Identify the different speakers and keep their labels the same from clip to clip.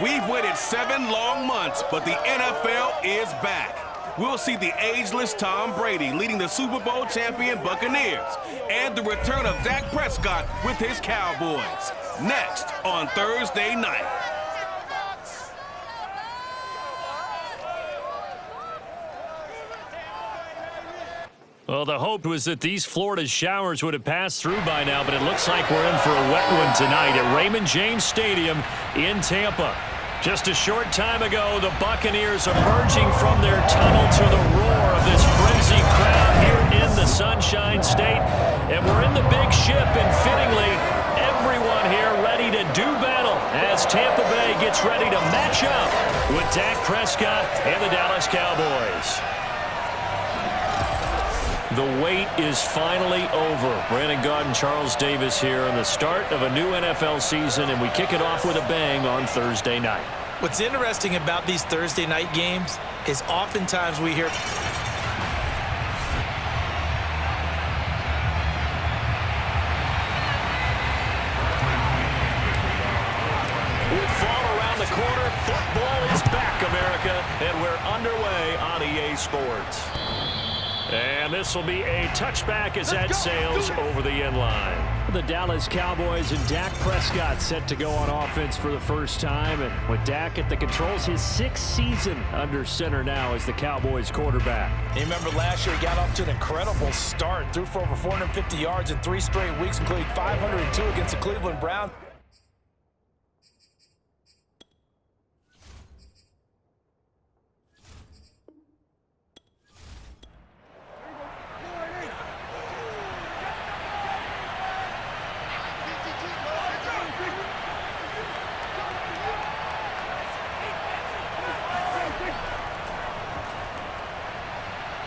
Speaker 1: We've waited 7 long months, but the NFL is back. We'll see the ageless Tom Brady leading the Super Bowl champion Buccaneers and the return of Dak Prescott with his Cowboys. Next on Thursday night.
Speaker 2: Well, the hope was that these Florida showers would have passed through by now, but it looks like we're in for a wet one tonight at Raymond James Stadium in Tampa. Just a short time ago, the Buccaneers emerging from their tunnel to the roar of this frenzied crowd here in the Sunshine State. And we're in the big ship, and fittingly, everyone here ready to do battle as Tampa Bay gets ready to match up with Dak Prescott and the Dallas Cowboys. The wait is finally over. Brandon Gaudin and Charles Davis here on the start of a new NFL season, and we kick it off with a bang on Thursday night.
Speaker 3: What's interesting about these Thursday night games is oftentimes we hear
Speaker 2: with fall around the corner, football is back, America, and we're underway on EA Sports. And this will be a touchback as that sails over the end line. The Dallas Cowboys and Dak Prescott set to go on offense for the first time. And with Dak at the controls, his 6th season under center now as the Cowboys quarterback.
Speaker 3: You remember last year he got off to an incredible start. Threw for over 450 yards in 3 straight weeks, including 502 against the Cleveland Browns.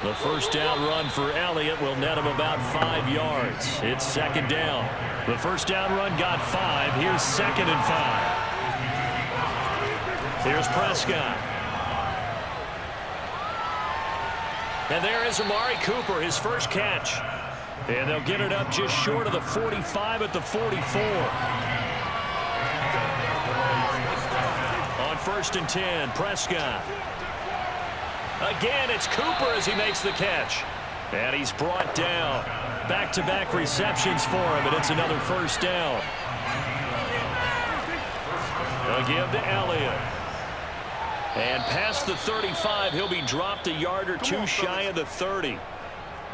Speaker 2: The first down run for Elliott will net him about 5 yards. It's second down. The first down run got 5. Here's 2nd and 5. Here's Prescott. And there is Amari Cooper, his first catch. And they'll get it up just short of the 45 at the 44. On 1st and 10, Prescott. Again, it's Cooper as he makes the catch. And he's brought down. Back-to-back receptions for him, and it's another first down. They'll give to Elliott. And past the 35, he'll be dropped a yard or 2 shy of the 30.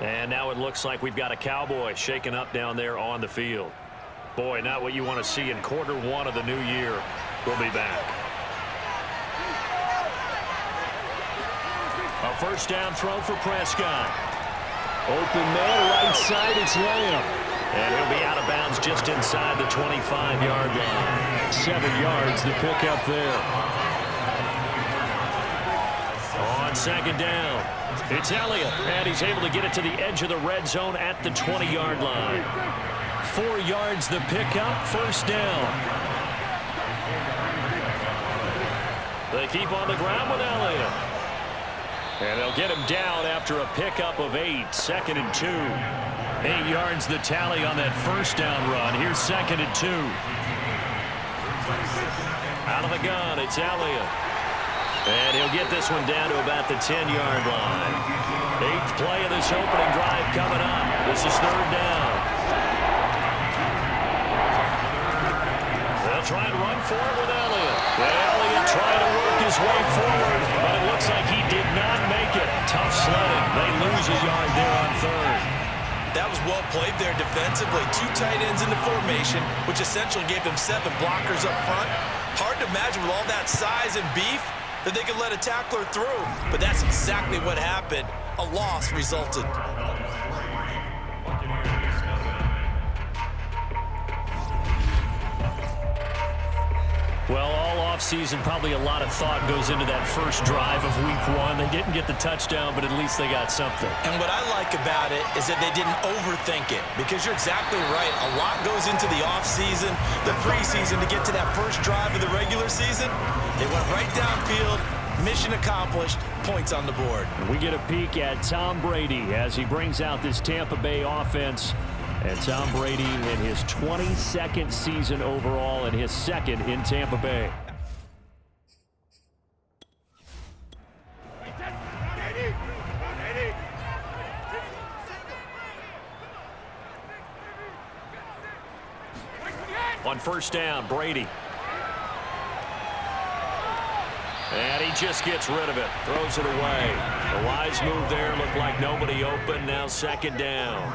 Speaker 2: And now it looks like we've got a Cowboy shaken up down there on the field. Boy, not what you want to see in quarter 1 of the new year. We'll be back. A first down throw for Prescott. Open man, right side, it's Lamb. And he'll be out of bounds just inside the 25-yard line. 7 yards, the pickup there. On second down, it's Elliott. And he's able to get it to the edge of the red zone at the 20-yard line. 4 yards, the pickup, first down. They keep on the ground with Elliott. And they'll get him down after a pickup of 8. 2nd and 2. 8 yards the tally on that first down run. Here's 2nd and 2. Out of the gun, it's Elliott. And he'll get this one down to about the 10-yard line. 8th play of this opening drive coming up. This is 3rd down. They'll try and run for it with Elliott. Elliott trying to work his way forward, but it looks like he did not make it. Tough sledding. They lose a yard there on 3rd.
Speaker 3: That was well played there defensively. 2 tight ends in the formation, which essentially gave them 7 blockers up front. Hard to imagine with all that size and beef that they could let a tackler through, but that's exactly what happened. A loss resulted.
Speaker 2: Well, all offseason, probably a lot of thought goes into that first drive of week 1. They didn't get the touchdown, but at least they got something.
Speaker 3: And what I like about it is that they didn't overthink it, because you're exactly right. A lot goes into the offseason, the preseason, to get to that first drive of the regular season. They went right downfield, mission accomplished, points on the board.
Speaker 2: And we get a peek at Tom Brady as he brings out this Tampa Bay offense. And Tom Brady in his 22nd season overall and his 2nd in Tampa Bay. On first down, Brady. And he just gets rid of it. Throws it away. A wise move there. Looked like nobody open. Now second down.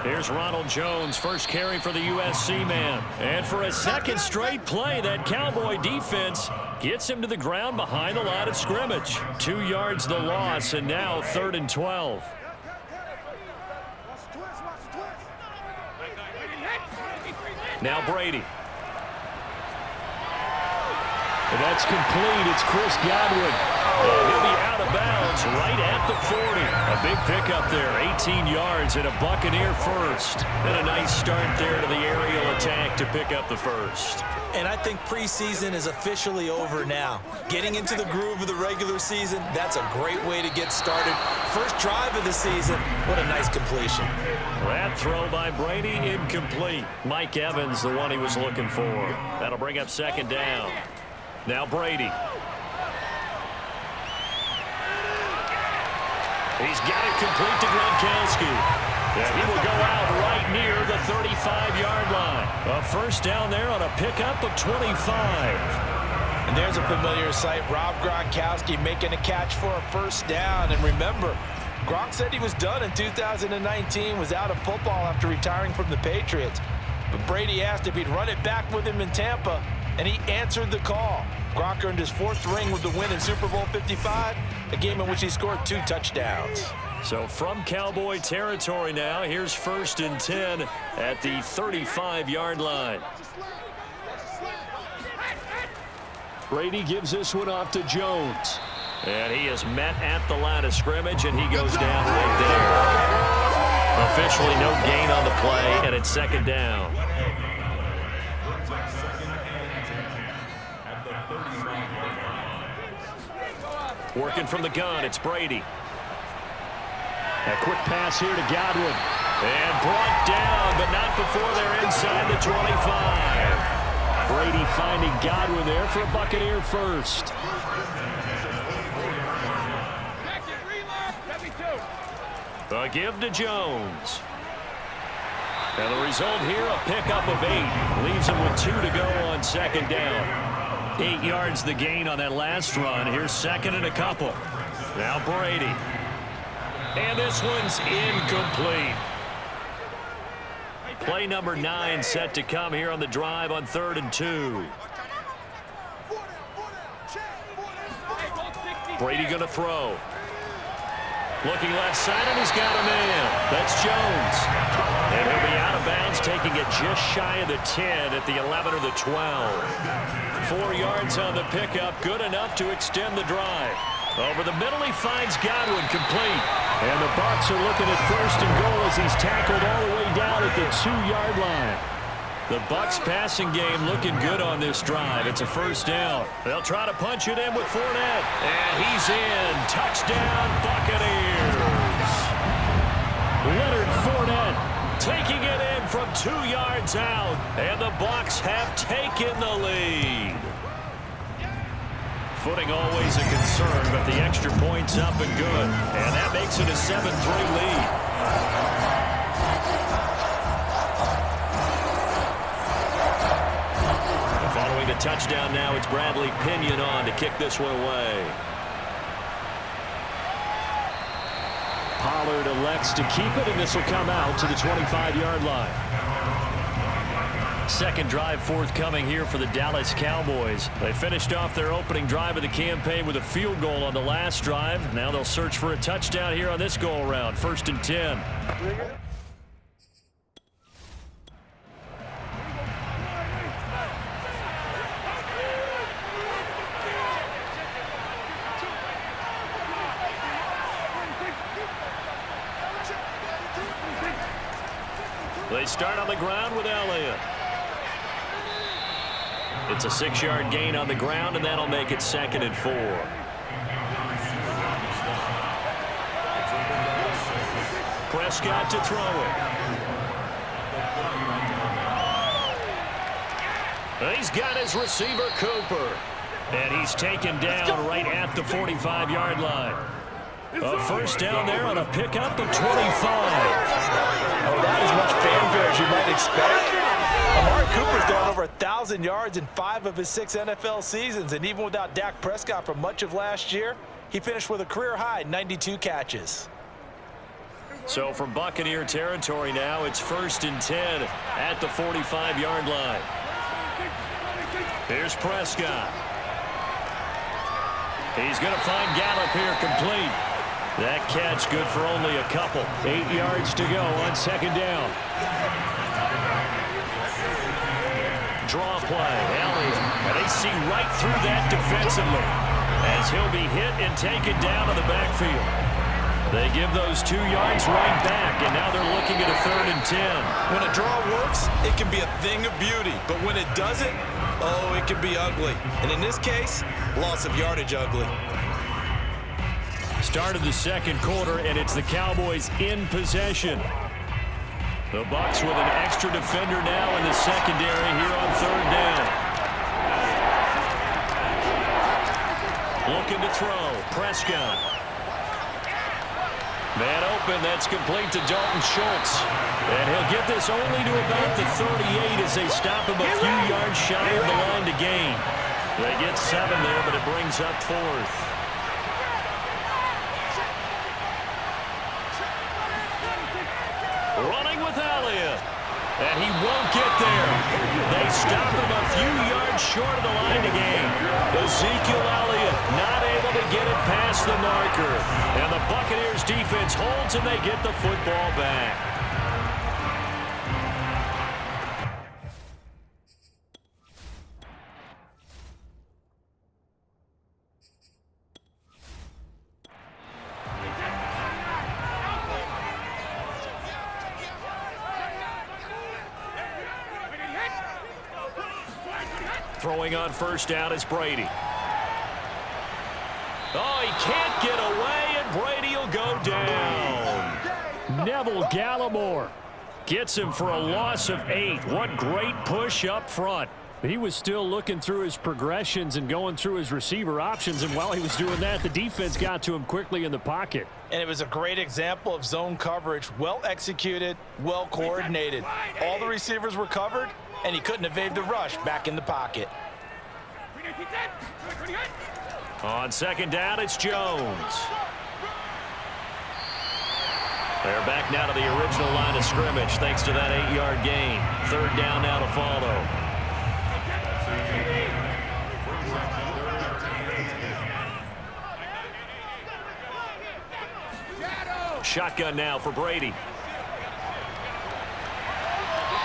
Speaker 2: Here's Ronald Jones, first carry for the USC man. And for a second straight play, that Cowboy defense gets him to the ground behind the line of scrimmage. 2 yards the loss, and now 3rd and 12. Now Brady. And that's complete. It's Chris Godwin. And he'll be out of bounds right at the 40. A big pickup there, 18 yards and a Buccaneer first. And a nice start there to the aerial attack to pick up the first.
Speaker 3: And I think preseason is officially over now. Getting into the groove of the regular season, that's a great way to get started. First drive of the season, what a nice completion.
Speaker 2: That throw by Brady, incomplete. Mike Evans, the one he was looking for. That'll bring up second down. Now Brady. He's got it complete to Gronkowski. And he will go out right near the 35-yard line. A first down there on a pickup of 25.
Speaker 3: And there's a familiar sight. Rob Gronkowski making a catch for a first down. And remember, Gronk said he was done in 2019, was out of football after retiring from the Patriots. But Brady asked if he'd run it back with him in Tampa, and he answered the call. Gronk earned his 4th ring with the win in Super Bowl 55, a game in which he scored 2 touchdowns.
Speaker 2: So from Cowboy territory now, here's 1st and 10 at the 35-yard line. Brady gives this one off to Jones. And he is met at the line of scrimmage, and he goes down right there. Officially no gain on the play, and it's second down. Working from the gun, it's Brady. A quick pass here to Godwin. And brought down, but not before they're inside the 25. Brady finding Godwin there for a Buccaneer first. A give to Jones. And the result here, a pickup of 8. Leaves him with 2 to go on second down. 8 yards the gain on that last run. Here's second and a couple. Now Brady. And this one's incomplete. Play number 9 set to come here on the drive on 3rd and 2. Brady going to throw. Looking left side, and he's got a man. That's Jones. And he'll be out of bounds, taking it just shy of the 10 at the 11 or the 12. 4 yards on the pickup, good enough to extend the drive. Over the middle, he finds Godwin, complete. And the Bucs are looking at 1st and goal as he's tackled all the way down at the 2-yard line. The Bucs passing game looking good on this drive. It's a first down. They'll try to punch it in with Fournette. And he's in. Touchdown, Buccaneers. Leonard Fournette taking it in from 2 yards out. And the Bucs have taken the lead. Footing always a concern, but the extra point's up and good. And that makes it a 7-3 lead. Following a touchdown now, it's Bradley Pinion on to kick this one away. Pollard elects to keep it, and this will come out to the 25-yard line. Second drive forthcoming here for the Dallas Cowboys. They finished off their opening drive of the campaign with a field goal on the last drive. Now they'll search for a touchdown here on this go-around. 1st and 10. They start on the ground with Elliott. It's a 6-yard gain on the ground, and that'll make it 2nd and 4. Prescott to throw it. He's got his receiver, Cooper. And he's taken down right at the 45-yard line. A first down there on a pickup of 25.
Speaker 3: Oh, that is much fanfare as you might expect. Amari Cooper's gone over 1,000 yards in 5 of his 6 NFL seasons, and even without Dak Prescott for much of last year, he finished with a career-high 92 catches.
Speaker 2: So from Buccaneer territory now, it's 1st and 10 at the 45-yard line. Here's Prescott. He's going to find Gallup here complete. That catch good for only a couple. 8 yards to go on 2nd down. Draw play, Elliott. And they see right through that defensively as he'll be hit and taken down in the backfield. They give those 2 yards right back, and now they're looking at a 3rd and 10.
Speaker 3: When a draw works, it can be a thing of beauty. But when it doesn't, oh, it can be ugly. And in this case, loss of yardage ugly.
Speaker 2: Start of the 2nd quarter, and it's the Cowboys in possession. The Bucs with an extra defender now in the secondary here on 3rd down. Looking to throw. Prescott. Man open, that's complete to Dalton Schultz. And he'll get this only to about the 38 as they stop him a few yards shy of the line to gain. They get 7 there, but it brings up 4th. Running with Elliott. And he won't get there. They stop him a few yards short of the line to gain. Ezekiel Elliott not able to get it past the marker. And the Buccaneers defense holds and they get the football back. Throwing on 1st down is Brady. Oh, he can't get away, and Brady will go down. Neville Gallimore gets him for a loss of 8. What great push up front. He was still looking through his progressions and going through his receiver options, and while he was doing that, the defense got to him quickly in the pocket.
Speaker 3: And it was a great example of zone coverage. Well executed, well coordinated. All the receivers were covered, and he couldn't evade the rush back in the pocket.
Speaker 2: On 2nd down, it's Jones. They're back now to the original line of scrimmage thanks to that 8-yard gain. 3rd down now to follow. Shotgun now for Brady.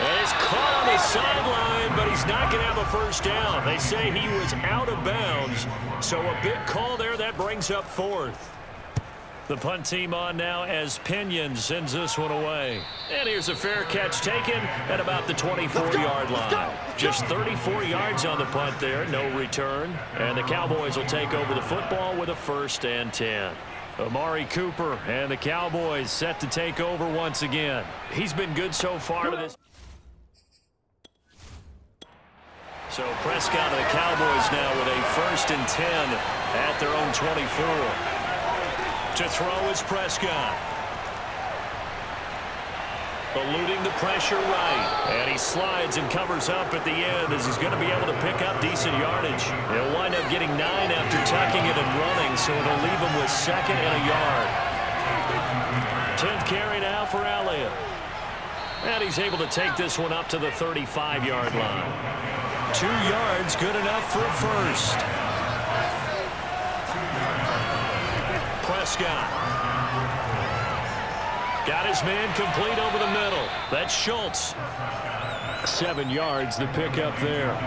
Speaker 2: And it's caught on the sideline, but he's not going to have a 1st down. They say he was out of bounds, so a big call there. That brings up 4th. The punt team on now as Pinion sends this one away. And here's a fair catch taken at about the 24-yard line. Just 34 yards on the punt there, no return. And the Cowboys will take over the football with a 1st and 10. Amari Cooper and the Cowboys set to take over once again. He's been good so far to this. So Prescott and the Cowboys now with a 1st and 10 at their own 24. To throw is Prescott. Eluding the pressure right. And he slides and covers up at the end as he's going to be able to pick up decent yardage. He'll wind up getting 9 after tucking it and running, so it'll leave him with 2nd and a yard. 10th carry now for Elliott. And he's able to take this one up to the 35-yard line. 2 yards, good enough for a 1st. Prescott. Got his man complete over the middle. That's Schultz. 7 yards, the pickup there.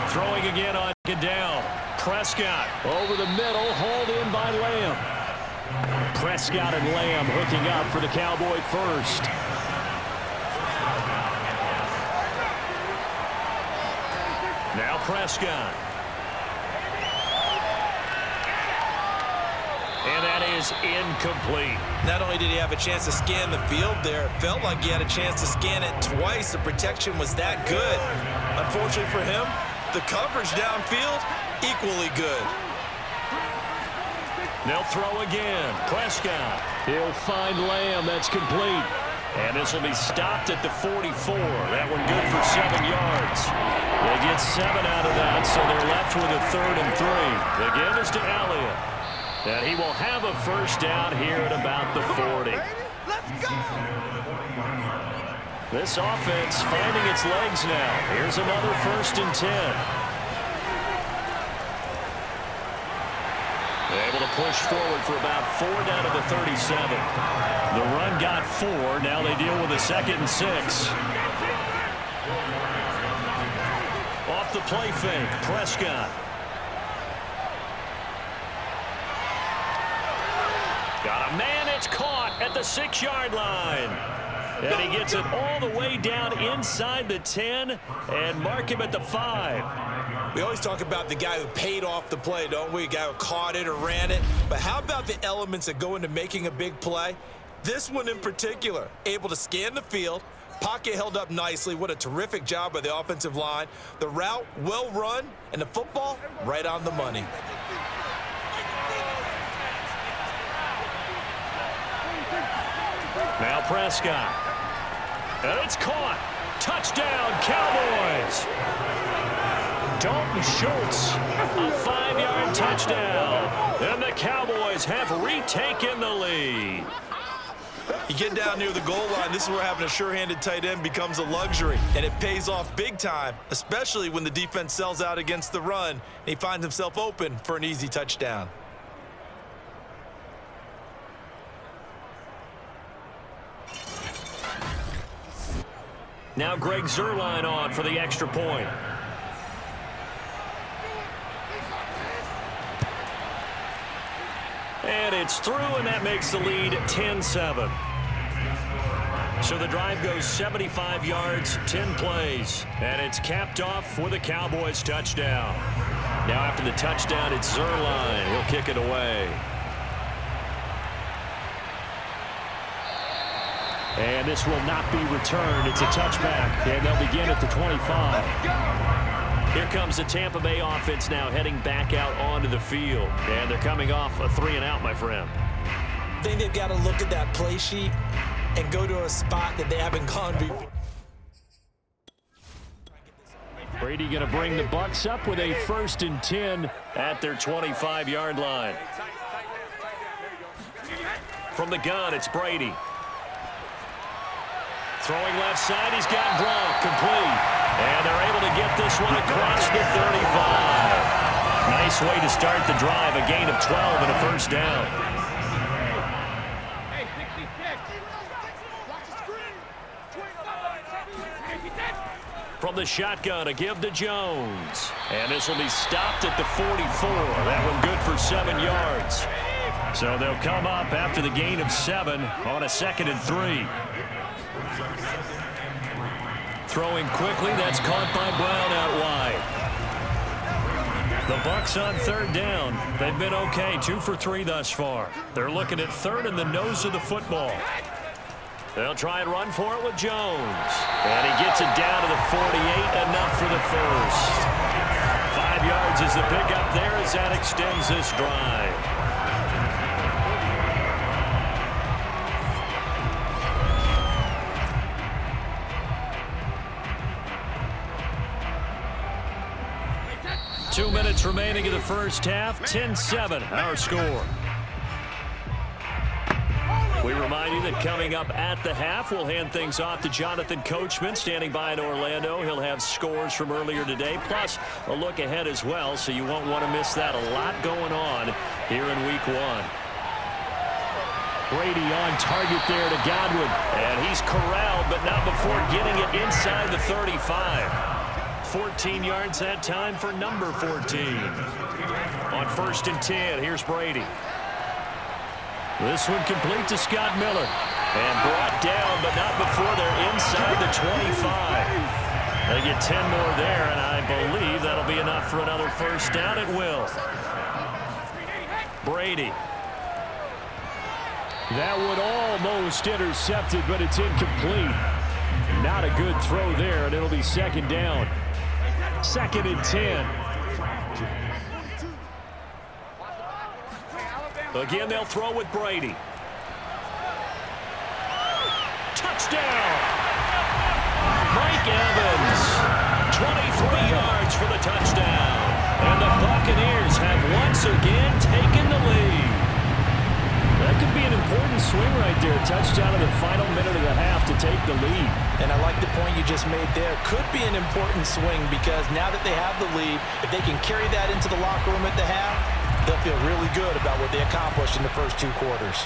Speaker 2: Throwing again on down. Prescott over the middle, hauled in by Lamb. Prescott and Lamb hooking up for the Cowboy 1st. Now Prescott. And that is incomplete.
Speaker 3: Not only did he have a chance to scan the field there, it felt like he had a chance to scan it twice. The protection was that good. Unfortunately for him, the coverage downfield, equally good.
Speaker 2: They'll throw again. Prescott. He'll find Lamb. That's complete. And this will be stopped at the 44. That one good for 7 yards. They get 7 out of that, so they're left with a 3rd and 3. The give is to Elliott. And he will have a first down here at about the 40.
Speaker 4: Let's go!
Speaker 2: This offense finding its legs now. Here's another 1st and 10. They're able to push forward for about 4 down to the 37. The run got 4. Now they deal with a 2nd and 6. Off the play fake, Prescott. Got a man, it's caught at the 6-yard line. And he gets it all the way down inside the 10 and mark him at the 5.
Speaker 3: We always talk about the guy who paid off the play, don't we? A guy who caught it or ran it. But how about the elements that go into making a big play? This one in particular, able to scan the field, pocket held up nicely. What a terrific job by the offensive line. The route well run, and the football right on the money.
Speaker 2: Now Prescott. And it's caught. Touchdown, Cowboys. Dalton Schultz, a 5-yard touchdown. And the Cowboys have retaken the lead.
Speaker 3: You get down near the goal line, this is where having a sure-handed tight end becomes a luxury, and it pays off big time, especially when the defense sells out against the run, and he finds himself open for an easy touchdown.
Speaker 2: Now Greg Zuerlein on for the extra point. And it's through, and that makes the lead 10-7. So the drive goes 75 yards, 10 plays. And it's capped off with a Cowboys touchdown. Now after the touchdown, it's Zuerlein. He'll kick it away. And this will not be returned. It's a touchback, and they'll begin at the 25. Here comes the Tampa Bay offense now heading back out onto the field. And they're coming off a 3-and-out, my friend.
Speaker 3: I think they've got to look at that play sheet and go to a spot that they haven't gone before.
Speaker 2: Brady going to bring the Bucs up with a 1st and 10 at their 25-yard line. From the gun, it's Brady. Throwing left side, he's got Gronk, complete. And they're able to get this one across the 35. Nice way to start the drive, a gain of 12 and a first down. From the shotgun, a give to Jones. And this will be stopped at the 44. That one good for 7 yards. So they'll come up after the gain of 7 on a 2nd and 3. Throwing quickly, that's caught by Brown out wide. The Bucs on 3rd down. They've been okay, 2 for 3 thus far. They're looking at 3rd in the nose of the football. They'll try and run for it with Jones. And he gets it down to the 48, enough for the first. 5 yards is the pickup there as that extends this drive. Two minutes remaining in the first half. 10-7, our score. We remind you that coming up at the half, we'll hand things off to Jonathan Coachman, standing by in Orlando. He'll have scores from earlier today, plus a look ahead as well, so you won't want to miss that. A lot going on here in Week 1. Brady on target there to Godwin, and he's corralled, but not before getting it inside the 35. 14 yards that time for number 14. On 1st and 10, here's Brady. This one complete to Scott Miller. And brought down, but not before they're inside the 25. They get 10 more there, and I believe that'll be enough for another first down. It will. Brady. That one almost intercepted, but it's incomplete. Not a good throw there, and it'll be 2nd down. 2nd and 10. Again, they'll throw with Brady. Touchdown! Mike Evans, 23 yards for the touchdown. And the Buccaneers have once again taken the lead. That could be an important swing right there. Touchdown in the final minute of the half to take the lead.
Speaker 3: And I like the point you just made there. Could be an important swing because now that they have the lead, if they can carry that into the locker room at the half, they'll feel really good about what they accomplished in the first 2 quarters.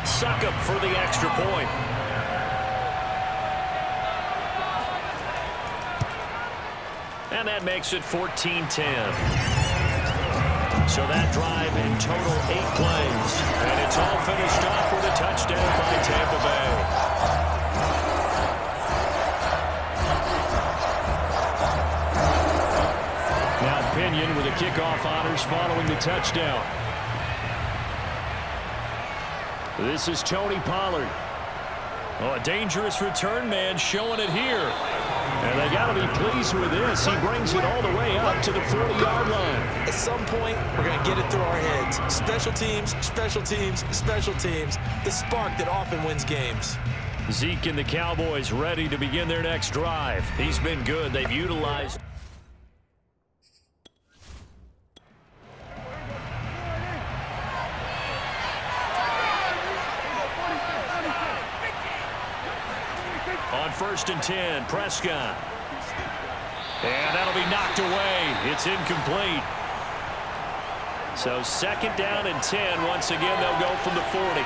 Speaker 2: Suck up for the extra point. And that makes it 14-10. So that drive in total 8 plays. And it's all finished off with a touchdown by Tampa Bay. Now Pinion with the kickoff honors following the touchdown. This is Tony Pollard. Oh, a dangerous return man showing it here. And they got to be pleased with this. He brings it all the way up to the 40-yard line.
Speaker 3: At some point, we're going to get it through our heads. Special teams, special teams, special teams. The spark that often wins games.
Speaker 2: Zeke and the Cowboys ready to begin their next drive. He's been good. They've utilized... On 1st and 10, Prescott. And that'll be knocked away. It's incomplete. So 2nd down and 10. Once again, they'll go from the 40.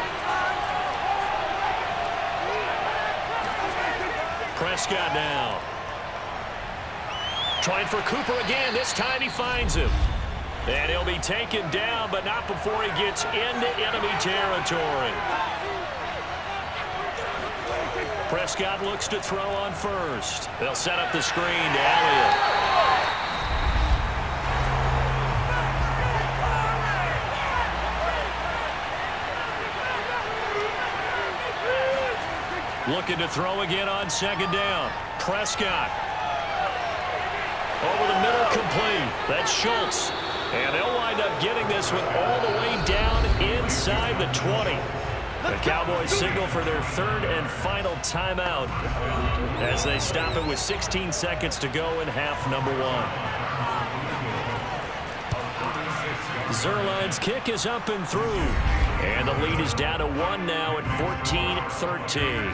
Speaker 2: Prescott now. Trying for Cooper again. This time he finds him. And he'll be taken down, but not before he gets into enemy territory. Prescott looks to throw on 1st. They'll set up the screen to Elliott. Looking to throw again on 2nd down. Prescott. Over the middle, complete. That's Schultz. And they'll wind up getting this one all the way down inside the 20. The Cowboys signal for their 3rd and final timeout as they stop it with 16 seconds to go in half number 1. Zerline's kick is up and through. And the lead is down to 1 now at 14-13.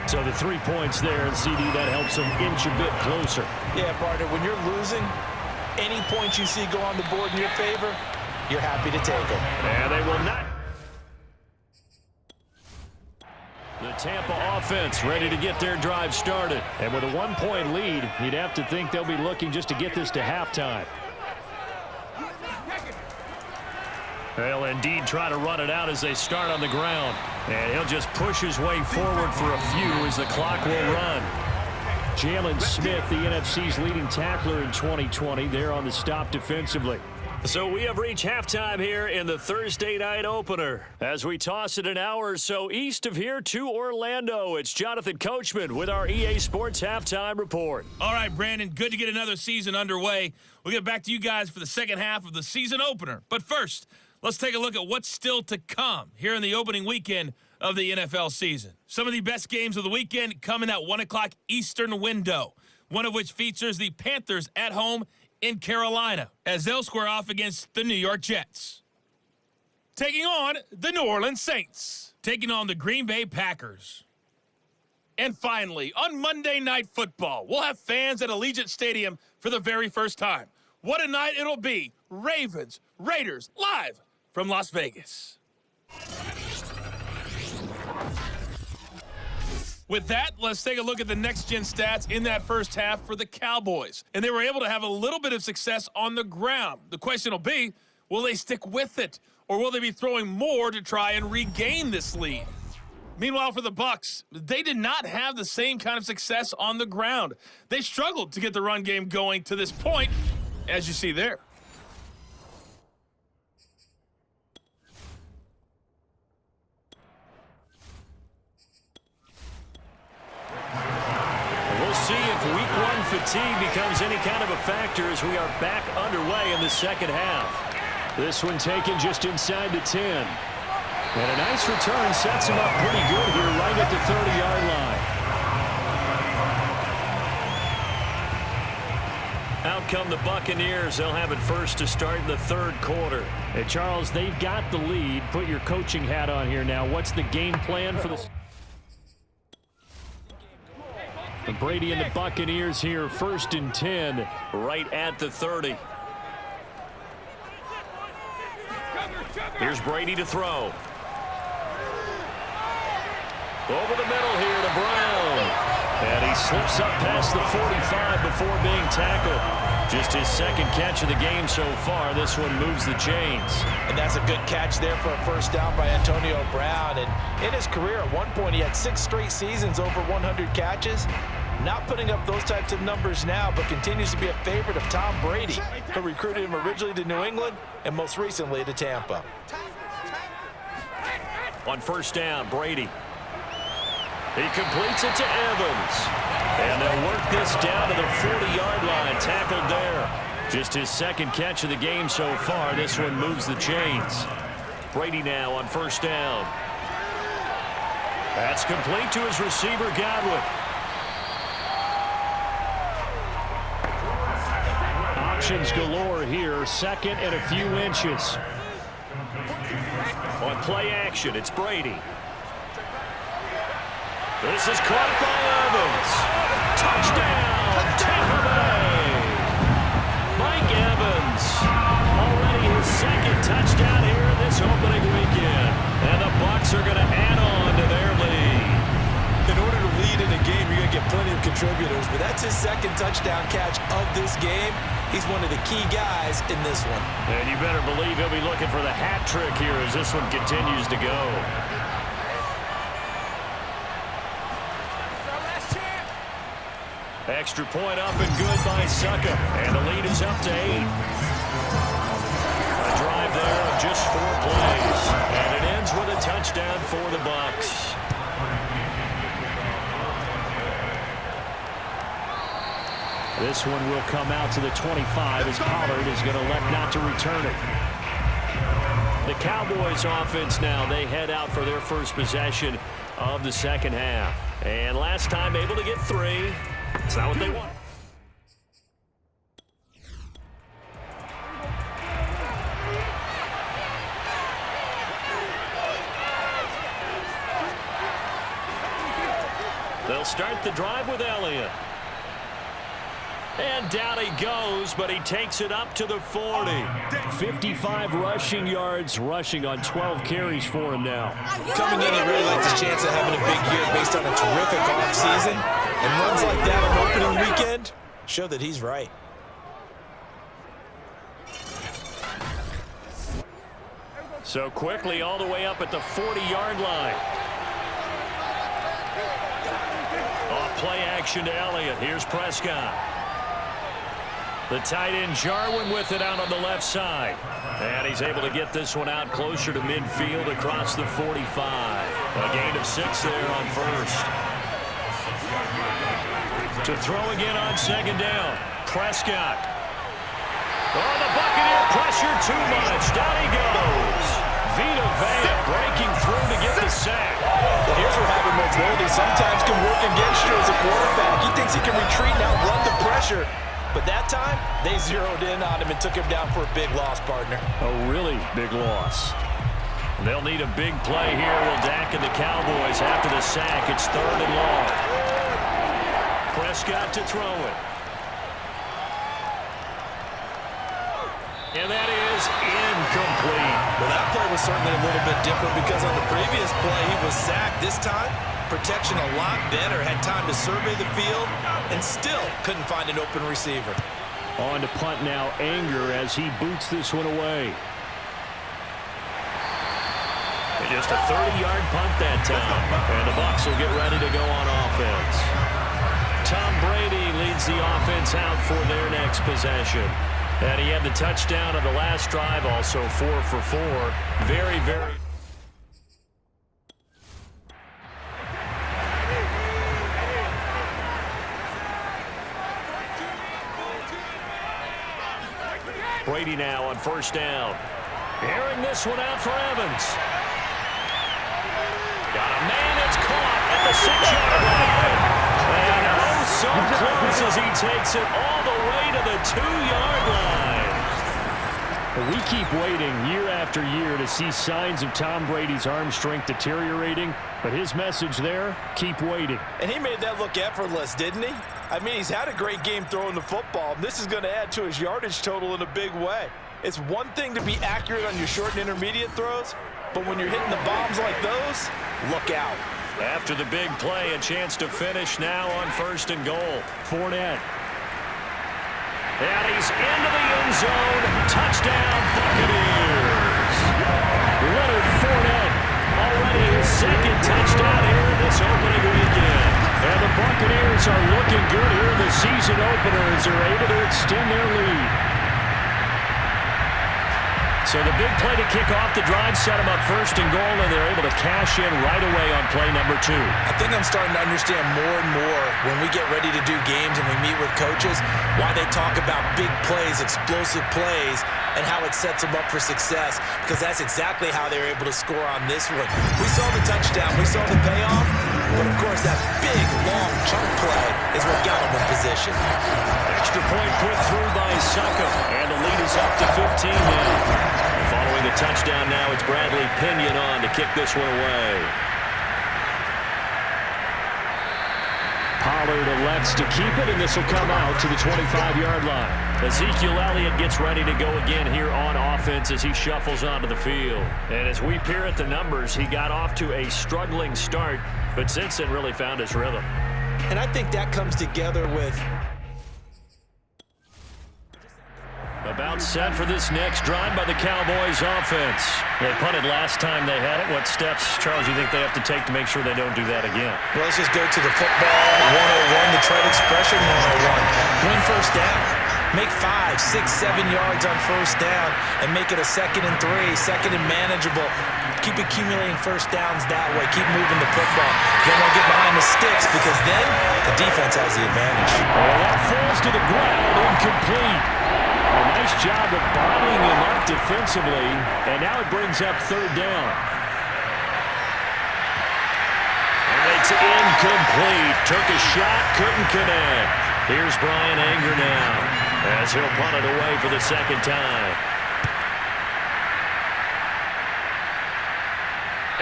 Speaker 2: So the 3 points there, and CD, that helps them inch a bit closer.
Speaker 3: Yeah, partner, when you're losing, any points you see go on the board in your favor, you're happy to take them.
Speaker 2: And they will not. The Tampa offense ready to get their drive started. And with a 1-point lead, you'd have to think they'll be looking just to get this to halftime. They'll indeed try to run it out as they start on the ground. And he'll just push his way forward for a few as the clock will run. Jalen Smith, the NFC's leading tackler in 2020, there on the stop defensively. So we have reached halftime here in the Thursday night opener. As we toss it an hour or so east of here to Orlando, it's Jonathan Coachman with our EA Sports Halftime Report.
Speaker 4: All right, Brandon, good to get another season underway. We'll get back to you guys for the second half of the season opener. But first, let's take a look at what's still to come here in the opening weekend of the NFL season. Some of the best games of the weekend come in that 1 o'clock Eastern window, one of which features the Panthers at home in Carolina, as they'll square off against the New York Jets. Taking on the New Orleans Saints, taking on the Green Bay Packers. And finally, on Monday Night Football, we'll have fans at Allegiant Stadium for the very first time. What a night it'll be. Ravens, Raiders, live from Las Vegas. With that, let's take a look at the next-gen stats in that first half for the Cowboys. And they were able to have a little bit of success on the ground. The question will be, will they stick with it? Or will they be throwing more to try and regain this lead? Meanwhile, for the Bucs, they did not have the same kind of success on the ground. They struggled to get the run game going to this point, as you see there.
Speaker 2: we'll see if week one fatigue becomes any kind of a factor as we are back underway in the second half. This one taken just inside the 10. And a nice return sets him up pretty good here right at the 30-yard line. Out come the Buccaneers. They'll have it first to start the third quarter. Hey, Charles, they've got the lead. Put your coaching hat on here now. What's the game plan for this? Brady and the Buccaneers here, 1st and 10, right at the 30. Here's Brady to throw. Over the middle here to Brown. And he slips up past the 45 before being tackled. Just his second catch of the game so far. This one moves the chains.
Speaker 3: And that's a good catch there for a first down by Antonio Brown. And in his career, at one point, he had 6 straight seasons over 100 catches. Not putting up those types of numbers now, but continues to be a favorite of Tom Brady, who recruited him originally to New England and most recently to Tampa.
Speaker 2: On first down, Brady. He completes it to Evans. And they'll work this down to the 40-yard line. Tackled there. Just his second catch of the game so far. This one moves the chains. Brady now on first down. That's complete to his receiver, Godwin. Options galore here. Second and a few inches. On play action, it's Brady. This is caught by Evans. Touchdown, Tampa Bay. Mike Evans. Already his second touchdown here in this opening weekend. And the Bucs are going to add on to their lead.
Speaker 3: In order to lead in a game, you're going to get plenty of contributors, but that's his second touchdown catch of this game. He's one of the key guys in this one.
Speaker 2: And you better believe he'll be looking for the hat trick here as this one continues to go. Extra point up and good by Succa. And the lead is up to 8. A drive there of just 4 plays. And it ends with a touchdown for the Bucs. This one will come out to the 25 as Pollard is going to elect not to return it. The Cowboys offense now, they head out for their first possession of the second half. And last time able to get 3. It's not what they want. They'll start the drive with Elliott. And down he goes, but he takes it up to the 40. 55 rushing yards, rushing on 12 carries for him now.
Speaker 3: Coming in, he really likes his chance of having a big year based on a terrific offseason. And runs like that on opening weekend show that he's right.
Speaker 2: So quickly all the way up at the 40-yard line. Off play action to Elliott. Here's Prescott. The tight end Jarwin with it out on the left side. And he's able to get this one out closer to midfield across the 45. A gain of 6 there on first. To throw again on second down. Prescott. Oh, the Buccaneer pressure too much. Down he goes. Vita Vea breaking through to get the sack.
Speaker 3: Well, here's where having mobility sometimes can work against you as a quarterback. He thinks he can retreat and outrun the pressure. But that time, they zeroed in on him and took him down for a big loss, partner.
Speaker 2: A really big loss. They'll need a big play here. Will Dak and the Cowboys after the sack. It's 3rd and long. Prescott to throw it. And that is incomplete.
Speaker 3: Well, that play was certainly a little bit different because on the previous play, he was sacked. This time, protection a lot better. Had time to survey the field and still couldn't find an open receiver.
Speaker 2: On to punt now, Anger as he boots this one away. And just a 30-yard punt that time. And the Bucs will get ready to go on offense. Tom Brady leads the offense out for their next possession. And he had the touchdown on the last drive, also 4 for 4. Very, very... Brady now on first down. Airing this one out for Evans. Got a man, it's caught at the 6-yard line. And oh, so close as he takes it all the way to the 2-yard line. We keep waiting year after year to see signs of Tom Brady's arm strength deteriorating, but his message there, keep waiting.
Speaker 3: And he made that look effortless, didn't he? I mean, he's had a great game throwing the football. This is going to add to his yardage total in a big way. It's one thing to be accurate on your short and intermediate throws, but when you're hitting the bombs like those, look out.
Speaker 2: After the big play, a chance to finish now on first and goal. Fournette. And he's into the end zone. Touchdown, Buccaneers. Leonard Fournette, already his second touchdown here in this opening weekend. And the Buccaneers are looking good here in the season opener as they're able to extend their lead. So the big play to kick off the drive set them up first and goal, and they're able to cash in right away on play number 2.
Speaker 3: I think I'm starting to understand more and more when we get ready to do games and we meet with coaches why they talk about big plays, explosive plays, and how it sets them up for success, because that's exactly how they're able to score on this one. We saw the touchdown, we saw the payoff, but of course that big, long chunk play is what got them in position.
Speaker 2: Extra point put through by Saka, and the lead is up to 15 now. Following the touchdown now, it's Bradley Pinion on to kick this one away. Pollard elects to keep it, and this will come out to the 25-yard line. Ezekiel Elliott gets ready to go again here on offense as he shuffles onto the field. And as we peer at the numbers, he got off to a struggling start, but since then really found his rhythm.
Speaker 3: And I think that comes together with
Speaker 2: about set for this next drive by the Cowboys offense. They punted last time they had it. What steps, Charles, you think they have to take to make sure they don't do that again?
Speaker 3: Well, let's just go to the football 101, the trade expression 101. Win first down. Make 5, 6, 7 yards on first down and make it a 2nd and 3, 2nd and manageable. Keep accumulating first downs that way. Keep moving the football. You don't want to get behind the sticks because then the defense has the advantage.
Speaker 2: Well, that falls to the ground, incomplete. A nice job of bottling him up defensively, and now it brings up 3rd down. And it's incomplete. Took a shot, couldn't connect. Here's Brian Anger now as he'll punt it away for the 2nd time.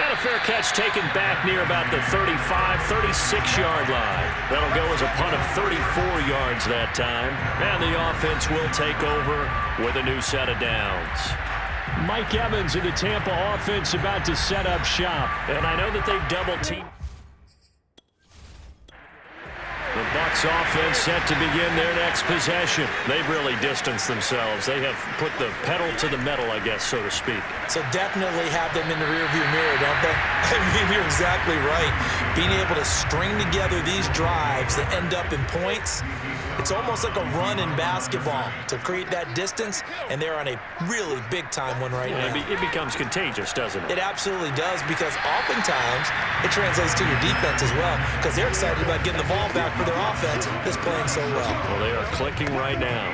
Speaker 2: And a fair catch taken back near about the 35, 36-yard line. That'll go as a punt of 34 yards that time. And the offense will take over with a new set of downs. Mike Evans in the Tampa offense about to set up shop. And I know that they've double-teamed. The Bucs offense set to begin their next possession. They've really distanced themselves. They have put the pedal to the metal, I guess, so to speak.
Speaker 3: So definitely have them in the rearview mirror, don't they? I mean, you're exactly right. Being able to string together these drives that end up in points, it's almost like a run in basketball to create that distance, and they're on a really big-time one right now.
Speaker 2: It becomes contagious, doesn't it?
Speaker 3: It absolutely does, because oftentimes it translates to your defense as well, because they're excited about getting the ball back for their offense that's playing so well.
Speaker 2: Well, they are clicking right now.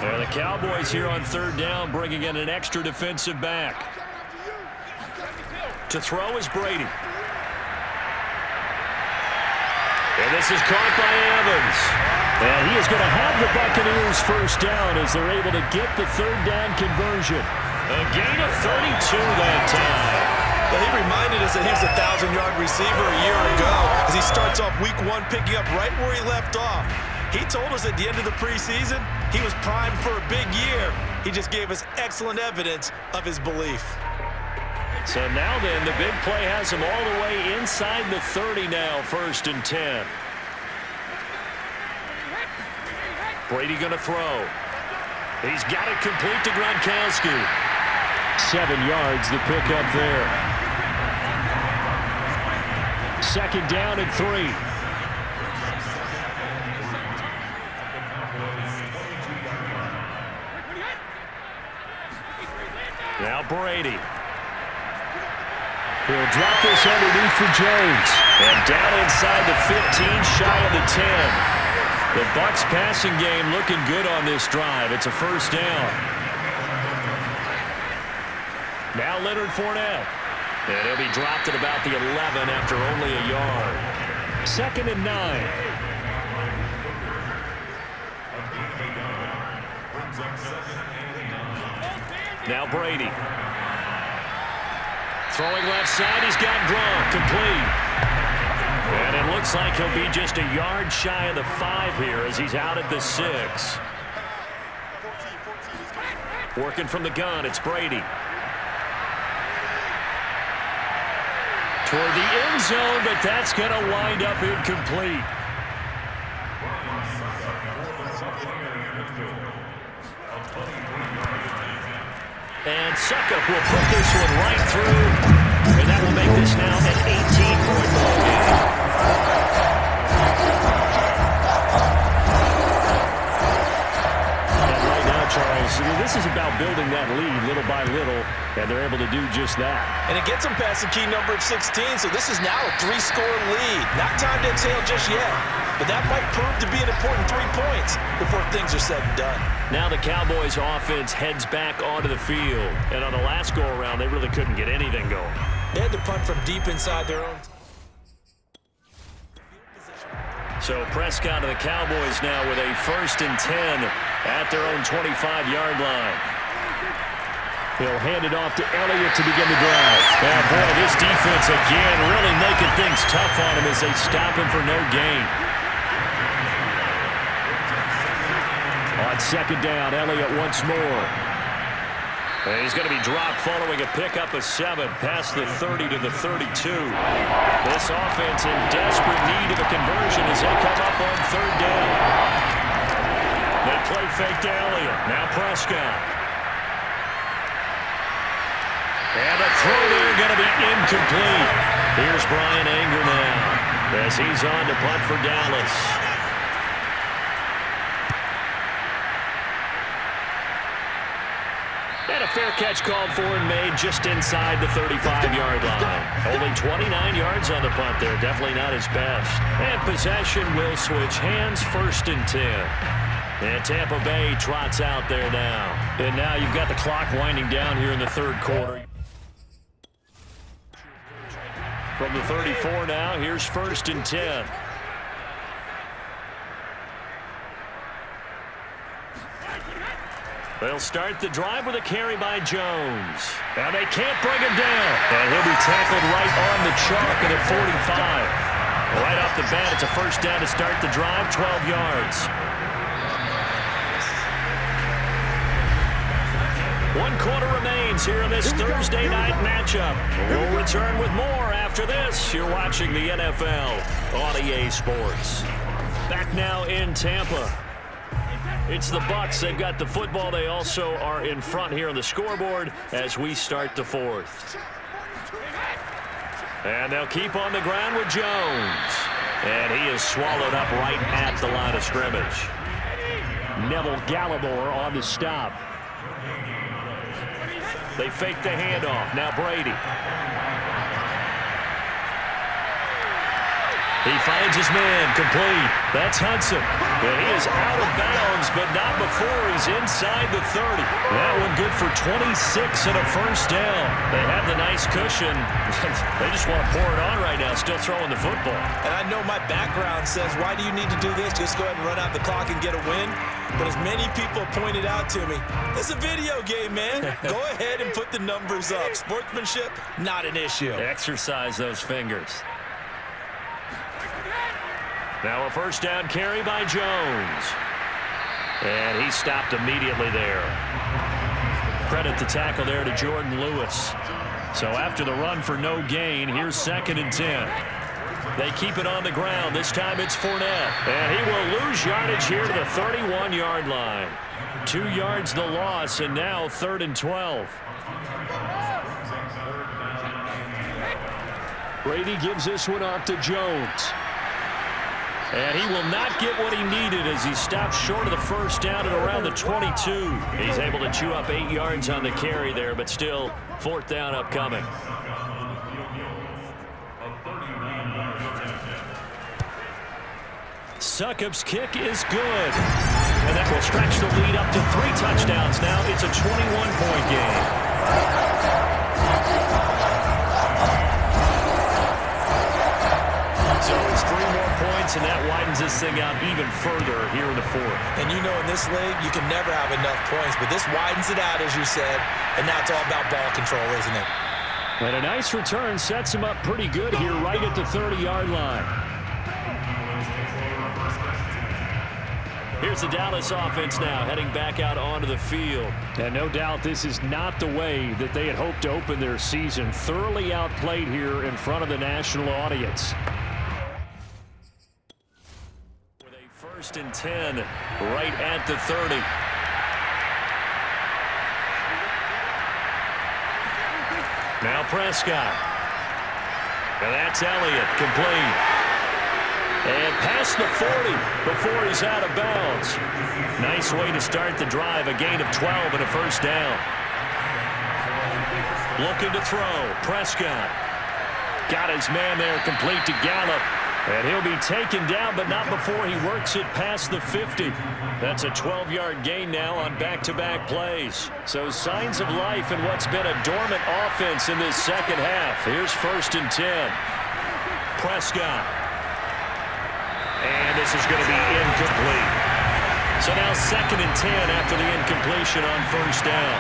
Speaker 2: And the Cowboys here on 3rd down, bringing in an extra defensive back. To throw is Brady. And this is caught by Evans. And he is going to have the Buccaneers first down as they're able to get the 3rd down conversion. A gain of 32 that time.
Speaker 3: Well, he reminded us that he was a 1,000-yard receiver a year ago as he starts off week 1 picking up right where he left off. He told us at the end of the preseason he was primed for a big year. He just gave us excellent evidence of his belief.
Speaker 2: So now then, the big play has him all the way inside the 30 now, 1st and 10. Brady going to throw. He's got it complete to Gronkowski. 7 yards, the pickup there. 2nd down and 3. Now Brady. He'll drop this underneath for Jones. And down inside the 15, shy of the 10. The Bucs passing game looking good on this drive. It's a first down. Now Leonard Fournette. And he'll be dropped at about the 11 after only a yard. 2nd and 9. Now Brady. Throwing left side, he's got Gronk, complete. And it looks like he'll be just a yard shy of the 5 here as he's out at the 6. Working from the gun, it's Brady. Toward the end zone, but that's going to wind up incomplete. And Suckup will put this one right through, and that will make this now an 18-point ball game. And right now, Charles, this is about building that lead little by little, and they're able to do just that.
Speaker 3: And it gets them past the key number of 16, so this is now a 3-score lead. Not time to exhale just yet, but that might prove to be an important 3 points before things are said and done.
Speaker 2: Now the Cowboys offense heads back onto the field. And on the last go-around, they really couldn't get anything going.
Speaker 3: They had to punt from deep inside their own.
Speaker 2: So Prescott and the Cowboys now with a 1st and 10 at their own 25-yard line. He'll hand it off to Elliott to begin the drive. And boy, this defense again really making things tough on him as they stop him for no gain. On 2nd down, Elliott once more. And he's going to be dropped following a pickup of 7 past the 30 to the 32. This offense in desperate need of a conversion as they come up on 3rd down. They play fake to Elliott. Now Prescott. And a throw there going to be incomplete. Here's Brian Anger now as he's on to punt for Dallas. And a fair catch called for and made just inside the 35-yard line. Only 29 yards on the punt there. Definitely not his best. And possession will switch hands, 1st and 10. And Tampa Bay trots out there now. And now you've got the clock winding down here in the 3rd quarter. From the 34 now, here's 1st and 10. They'll start the drive with a carry by Jones. And they can't bring him down. And he'll be tackled right on the chalk at a 45. Right off the bat, it's a 1st down to start the drive, 12 yards. 1 quarter remains here in this Thursday night matchup. We'll return with more after this. You're watching the NFL on EA Sports. Back now in Tampa. It's the Bucs. They've got the football. They also are in front here on the scoreboard as we start the 4th. And they'll keep on the ground with Jones. And he is swallowed up right at the line of scrimmage. Neville Gallimore on the stop. They fake the handoff. Now Brady. He finds his man, complete. That's Hudson. And he is out of bounds, but not before he's inside the 30. That one good for 26 and a 1st down. They have the nice cushion. They just want to pour it on right now, still throwing the football.
Speaker 3: And I know my background says, why do you need to do this? Just go ahead and run out the clock and get a win. But as many people pointed out to me, it's a video game, man. Go ahead and put the numbers up. Sportsmanship, not an issue.
Speaker 2: Exercise those fingers. Now a 1st down carry by Jones. And he stopped immediately there. Credit the tackle there to Jordan Lewis. So after the run for no gain, here's 2nd and 10. They keep it on the ground. This time it's Fournette. And he will lose yardage here to the 31-yard line. 2 yards the loss, and now 3rd and 12. Brady gives this one off to Jones. And he will not get what he needed as he stops short of the 1st down at around the 22. He's able to chew up 8 yards on the carry there, but still 4th down upcoming. Succop's kick is good. And that will stretch the lead up to 3 touchdowns now. It's a 21-point game. So it's 3 more points, and that widens this thing out even further here in the 4th.
Speaker 3: And you know in this league, you can never have enough points, but this widens it out, as you said, and now it's all about ball control, isn't it?
Speaker 2: And a nice return sets him up pretty good here right at the 30-yard line. Here's the Dallas offense now heading back out onto the field. And no doubt this is not the way that they had hoped to open their season. Thoroughly outplayed here in front of the national audience. With a 1st and 10 right at the 30. Now Prescott. And that's Elliott, complete. And past the 40 before he's out of bounds. Nice way to start the drive. A gain of 12 and a 1st down. Looking to throw. Prescott. Got his man there, complete to Gallup. And he'll be taken down, but not before he works it past the 50. That's a 12-yard gain now on back-to-back plays. So signs of life in what's been a dormant offense in this second half. Here's 1st and 10. Prescott. And this is going to be incomplete. So now 2nd and 10 after the incompletion on 1st down.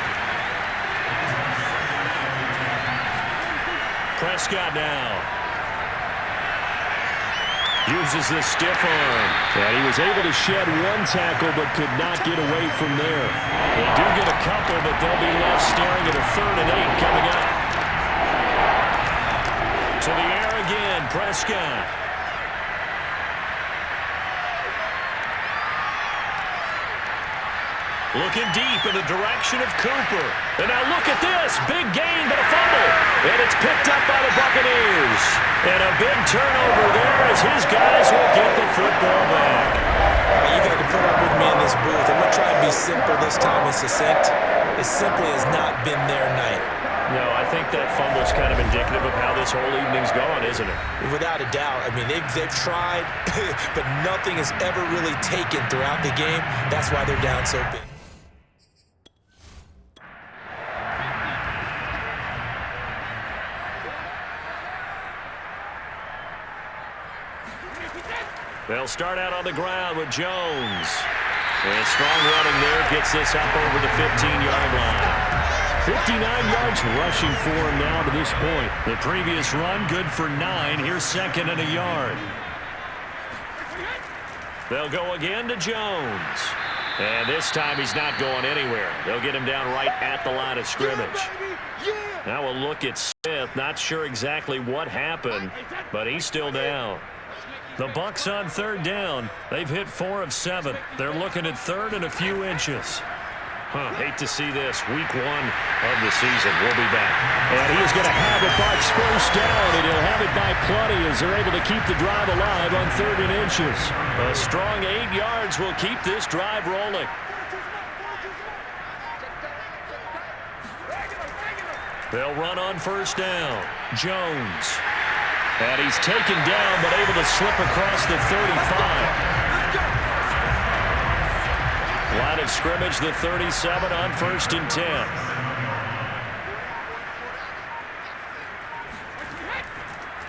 Speaker 2: Prescott now. Uses the stiff arm. And he was able to shed 1 tackle but could not get away from there. They do get a couple, but they'll be left staring at a 3rd and 8 coming up. To the air again, Prescott. Looking deep in the direction of Cooper. And now look at this. Big gain, but a fumble. And it's picked up by the Buccaneers. And a big turnover there as his guys will get the football back.
Speaker 3: You got to put up with me in this booth. I'm going to try and be simple this time and succinct. It simply has not been their night.
Speaker 2: No, I think that fumble's kind of indicative of how this whole evening's gone, isn't it?
Speaker 3: Without a doubt. I mean, they've tried, but nothing has ever really taken throughout the game. That's why they're down so big.
Speaker 2: They'll start out on the ground with Jones. And strong running there gets this up over the 15-yard line. 59 yards rushing for him now to this point. The previous run good for 9. Here's 2nd and a yard. They'll go again to Jones. And this time he's not going anywhere. They'll get him down right at the line of scrimmage. Now we'll look at Smith. Not sure exactly what happened, but he's still down. The Bucs on 3rd down. They've hit 4 of 7. They're looking at 3rd and a few inches. Hate to see this. Week 1 of the season. We'll be back. And he is going to have a Bucs 1st down, and he'll have it by plenty as they're able to keep the drive alive on 3rd and inches. A strong 8 yards will keep this drive rolling. They'll run on 1st down. Jones. And he's taken down, but able to slip across the 35. Line of scrimmage, the 37 on 1st and 10.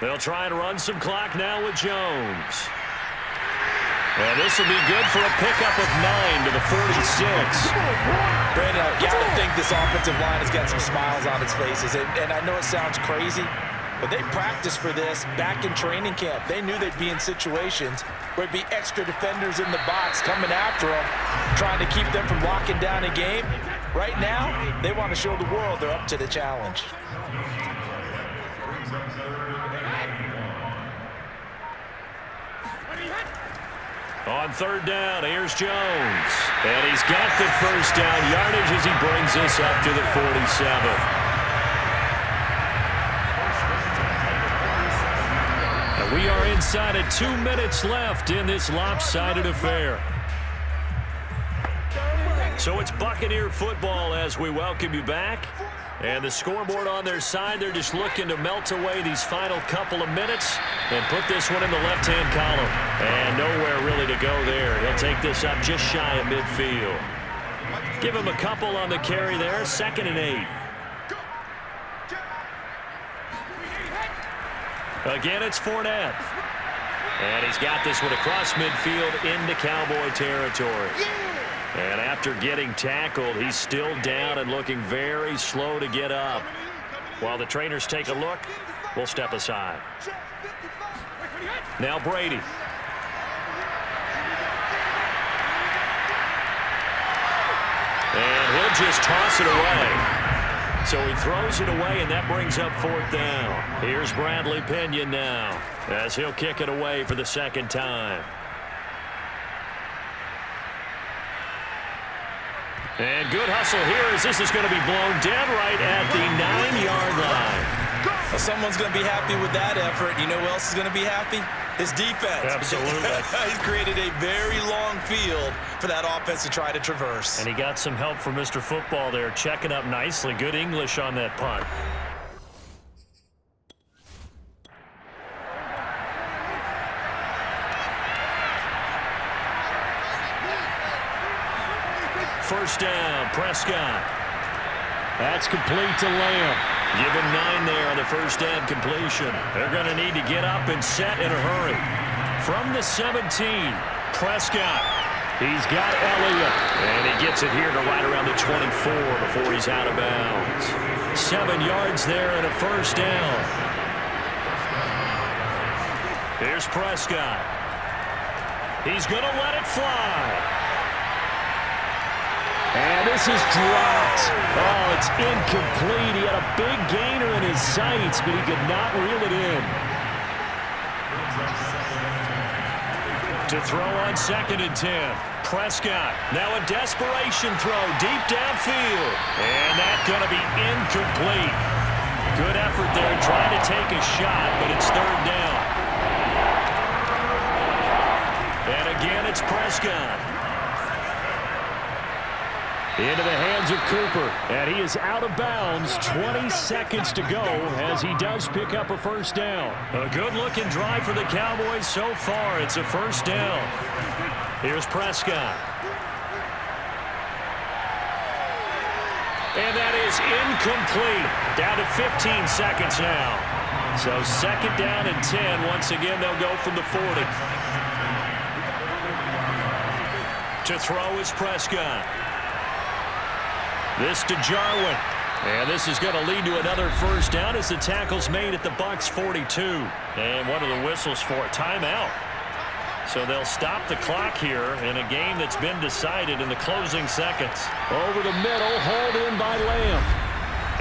Speaker 2: They'll try and run some clock now with Jones. And this will be good for a pickup of 9 to the 46.
Speaker 3: Brandon, I got to think this offensive line has got some smiles on its faces. And I know it sounds crazy, but they practiced for this back in training camp. They knew they'd be in situations where it'd be extra defenders in the box coming after them, trying to keep them from locking down a game. Right now, they want to show the world they're up to the challenge.
Speaker 2: On 3rd down, here's Jones. And he's got the 1st down yardage as he brings this up to the 47. We are inside of 2 minutes left in this lopsided affair. So it's Buccaneer football as we welcome you back. And the scoreboard on their side, they're just looking to melt away these final couple of minutes and put this one in the left-hand column. And nowhere really to go there. He'll take this up just shy of midfield. Give him a couple on the carry there, 2nd and 8. Again, it's Fournette. And he's got this one across midfield into Cowboy territory. And after getting tackled, he's still down and looking very slow to get up. While the trainers take a look, we'll step aside. Now Brady. And he'll just toss it away. So he throws it away, and that brings up 4th down. Here's Bradley Pinion now, as he'll kick it away for the 2nd time. And good hustle here as this is going to be blown dead right at the 9-yard line.
Speaker 3: Well, someone's going to be happy with that effort. You know who else is going to be happy? His defense.
Speaker 2: Absolutely.
Speaker 3: He's created a very long field for that offense to try to traverse.
Speaker 2: And he got some help from Mr. Football there, checking up nicely. Good English on that punt. First down, Prescott. That's complete to Lamb. Give him 9 there on the first down completion. They're going to need to get up and set in a hurry. From the 17, Prescott. He's got Elliott. And he gets it here to right around the 24 before he's out of bounds. 7 yards there and a first down. Here's Prescott. He's going to let it fly. And this is dropped. Oh, it's incomplete. He had a big gainer in his sights, but he could not reel it in. To throw on 2nd and 10. Prescott. Now a desperation throw deep downfield. And that's going to be incomplete. Good effort there trying to take a shot, but it's 3rd down. And again, it's Prescott. Into the hands of Cooper, and he is out of bounds. 20 seconds to go as he does pick up a first down. A good-looking drive for the Cowboys so far. It's a first down. Here's Prescott. And that is incomplete. Down to 15 seconds now. So 2nd down and 10. Once again, they'll go from the 40. To throw is Prescott. This to Jarwin. And this is going to lead to another first down as the tackle's made at the Bucs 42. And what are the whistles for? Timeout. So they'll stop the clock here in a game that's been decided in the closing seconds. Over the middle, hauled in by Lamb.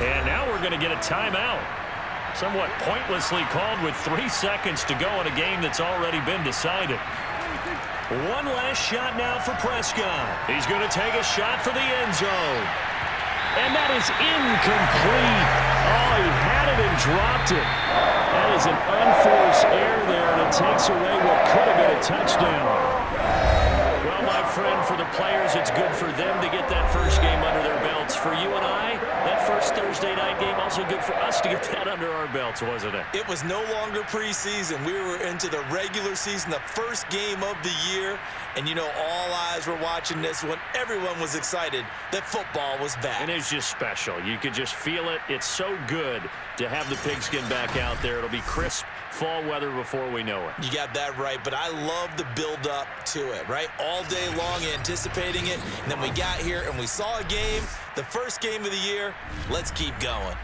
Speaker 2: And now we're going to get a timeout. Somewhat pointlessly called with 3 seconds to go in a game that's already been decided. One last shot now for Prescott. He's going to take a shot for the end zone. And that is incomplete. Oh, he had it and dropped it. That is an unforced error there, and it takes away what could have been a touchdown. Well, my friend, for the players, it's good for them to get that first game under their belts. For you and I, that first Thursday night game, also good for us to get that under our belts, wasn't it?
Speaker 3: It was no longer preseason. We were into the regular season, the first game of the year. And, you know, all eyes were watching this when everyone was excited that football was back.
Speaker 2: And it's just special. You could just feel it. It's so good to have the pigskin back out there. It'll be crisp fall weather before we know it.
Speaker 3: You got that right, but I love the build-up to it, right? All day long anticipating it, and then we got here and we saw a game, the first game of the year. Let's keep going.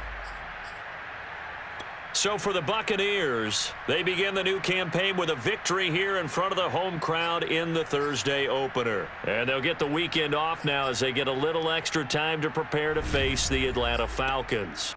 Speaker 2: So for the Buccaneers, they begin the new campaign with a victory here in front of the home crowd in the Thursday opener. And they'll get the weekend off now as they get a little extra time to prepare to face the Atlanta Falcons.